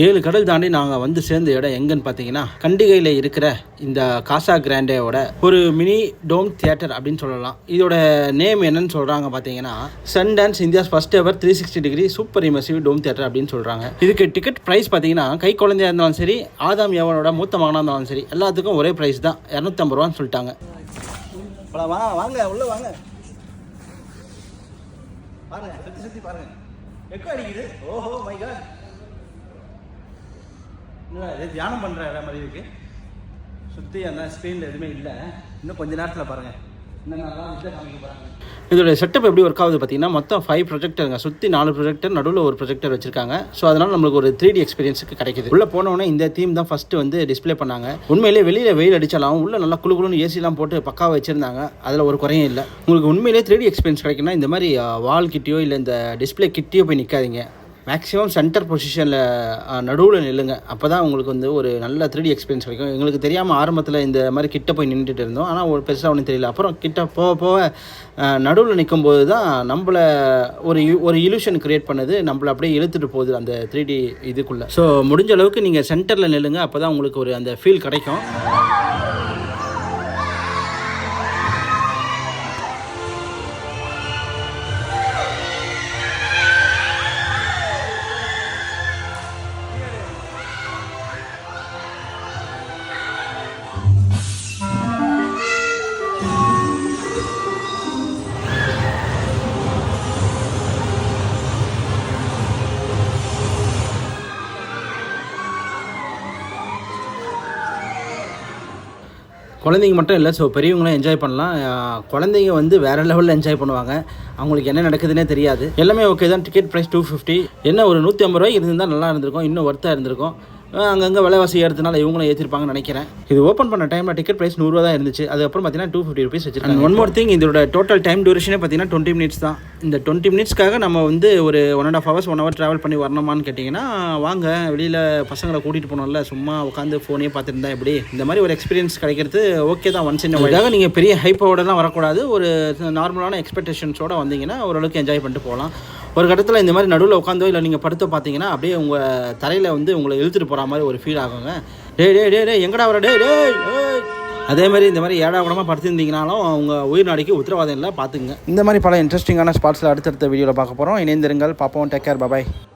7 கடல் தாண்டி நாங்கள் வந்து சேர்ந்த இடம் எங்கன்னு பார்த்தீங்கன்னா கண்டிகையில் இருக்கிற இந்த காசா கிராண்டேவோட ஒரு மினி டோம் தியேட்டர் அப்படின்னு சொல்லலாம். இதோட நேம் என்னன்னு சொல்கிறாங்க பார்த்தீங்கன்னா Sun Dance India's first ever 360 degree super immersive dome theatre அப்படின்னு சொல்கிறாங்க. இதுக்கு டிக்கெட் ப்ரைஸ் பார்த்தீங்கன்னா கை குழந்தையாக இருந்தாலும் சரி, ஆதாம் ஏவனோட மூத்த மகனாக இருந்தாலும் சரி, எல்லாத்துக்கும் ஒரே ப்ரைஸ் தான், 250 ரூபான்னு சொல்லிட்டாங்க. வாங்க உள்ள வாங்க பாருங்க, சுற்றி பாருங்க, எக்கோ அடிக்குது. ஓஹோ மை காட், தியானம் பண்ணுற இடம் மாதிரி இருக்குது. சுற்றி அந்த ஸ்க்ரீனில் எதுவுமே இல்லை. இன்னும் கொஞ்சம் நேரத்தில் பாருங்கள் என்னென்னலாம் காமிக்க போகிறாங்க. இதோட செட்டப் எப்படி ஒர்க் ஆகுது பார்த்தீங்கன்னா மொத்தம் 5 ப்ரொஜெக்டருங்க. சுற்றி 4 ப்ரொஜெக்டர், நடுவில் ஒரு ப்ரொஜெக்டர் வச்சிருக்காங்க. ஸோ அதனால் நம்மளுக்கு ஒரு 3D எக்ஸ்பீரியன்ஸுக்கு கிடைக்குது. உள்ளே போனோடனே இந்த தீம் தான் ஃபஸ்ட்டு வந்து டிஸ்பிளே பண்ணாங்க. உண்மையிலே வெளியில் வெயில் அடித்தாலும் உள்ள நல்லா குழுன்னு ஏசிலாம் போட்டு பக்காவாக வச்சுருந்தாங்க. அதில் ஒரு குறையும் இல்லை. உங்களுக்கு உண்மையிலே 3D எக்ஸ்பீரியன்ஸ் கிடைக்குன்னா இந்த மாதிரி வால் கிட்டேயோ இல்லை இந்த டிஸ்பிளே கிட்டேயோ போய் நிற்காதீங்க. மேக்ஸிமம் சென்டர் பொசிஷனில் நடுவில் நில்லுங்க. அப்போ தான் உங்களுக்கு வந்து ஒரு நல்ல 3D எக்ஸ்பீரியன்ஸ் கிடைக்கும். எங்களுக்கு தெரியாமல் ஆரம்பத்தில் இந்த மாதிரி கிட்ட போய் நின்றுட்டு இருந்தோம். ஆனால் ஒரு பெருசாக ஒன்றும் தெரியல. அப்புறம் கிட்ட போக நடுவில் நிற்கும்போது தான் நம்மளை ஒரு இலூஷன் க்ரியேட் பண்ணுது, நம்மளை அப்படியே இழுத்துட்டு போகுது அந்த 3D இதுக்குள்ளே. ஸோ முடிஞ்ச அளவுக்கு நீங்கள் சென்டரில் நில்லுங்க. அப்போ தான் உங்களுக்கு ஒரு அந்த ஃபீல் கிடைக்கும். குழந்தைங்க மட்டும் இல்லை, ஸோ பெரியவங்களும் என்ஜாய் பண்ணலாம். குழந்தைங்க வந்து வேறு லெவலில் என்ஜாய் பண்ணுவாங்க. அவங்களுக்கு என்ன நடக்குதுன்னே தெரியாது. எல்லாமே ஓகே தான். Ticket price 250. என்ன ஒரு 150 ரூபாய் இருந்திருந்தால் நல்லா இருந்திருக்கும், இன்னும் ஒர்த்தாக இருந்திருக்கும். அங்கங்கே விலைவாசி ஏறதுனால இவங்களும் ஏற்றிருப்பாங்கன்னு நினைக்கிறேன். இது ஓப்பன் பண்ண டைமில் டிக்கெட் ப்ரைஸ் 100 ரூபா தான் இருந்துச்சு. அதுக்கப்புறம் பார்த்தீங்கன்னா 250 ருபீஸ் வச்சிருக்காங்க. ஒன் மோர் திங், இதோட டோட்டல் டைம் டியூரேஷனே பார்த்தீங்கன்னா 20 மினிட்ஸ் தான். இந்த 20 மினிட்ஸ்க்காக நம்ம வந்து ஒரு 1.5 ஹவர்ஸ் 1 ஹவர் ட்ராவல் பண்ணி வரணுமான்னு கேட்டிங்கன்னா வாங்க, வெளியில் பசங்களை கூட்டிகிட்டு போனோம்ல, சும்மா உட்காந்து ஃபோனே பார்த்துருந்தா எப்படி. இந்த மாதிரி ஒரு எக்ஸ்பீரியன்ஸ் கிடைக்கிறது ஓகே தான். ஒன்ஸ் இன் அதுக்காக நீங்கள் பெரிய ஹைப்போடலாம் வரக்கூடாது. ஒரு நார்மலான எக்ஸ்பெக்டேஷன்ஸோடு வந்தீங்கன்னா ஓரளவுக்கு என்ஜாய் பண்ணிட்டு போகலாம். ஒரு கட்டத்தில் இந்த மாதிரி நடுவில் உட்காந்தோ இல்லை நீங்கள் படுத்தோ பார்த்தீங்கன்னா அப்படியே உங்கள் தரையில் வந்து உங்களை இழுத்துட்டு போகிற மாதிரி ஒரு ஃபீல் ஆகுங்க. டே எங்கடா வர டே. அதே மாதிரி இந்த மாதிரி ஏடாகுடமாக படுத்திருந்தீங்கனாலும் அவங்க உயிர் நாடிக்கு உத்தரவாதம் இல்லை, பார்த்துங்க. இந்த மாதிரி பல இன்ட்ரெஸ்டிங்கான ஸ்பாட்ஸில் அடுத்தடுத்த வீடியோவில் பார்க்க போகிறோம். இணைந்திருங்கள், பார்ப்போம். டேக் கேர், பாய்.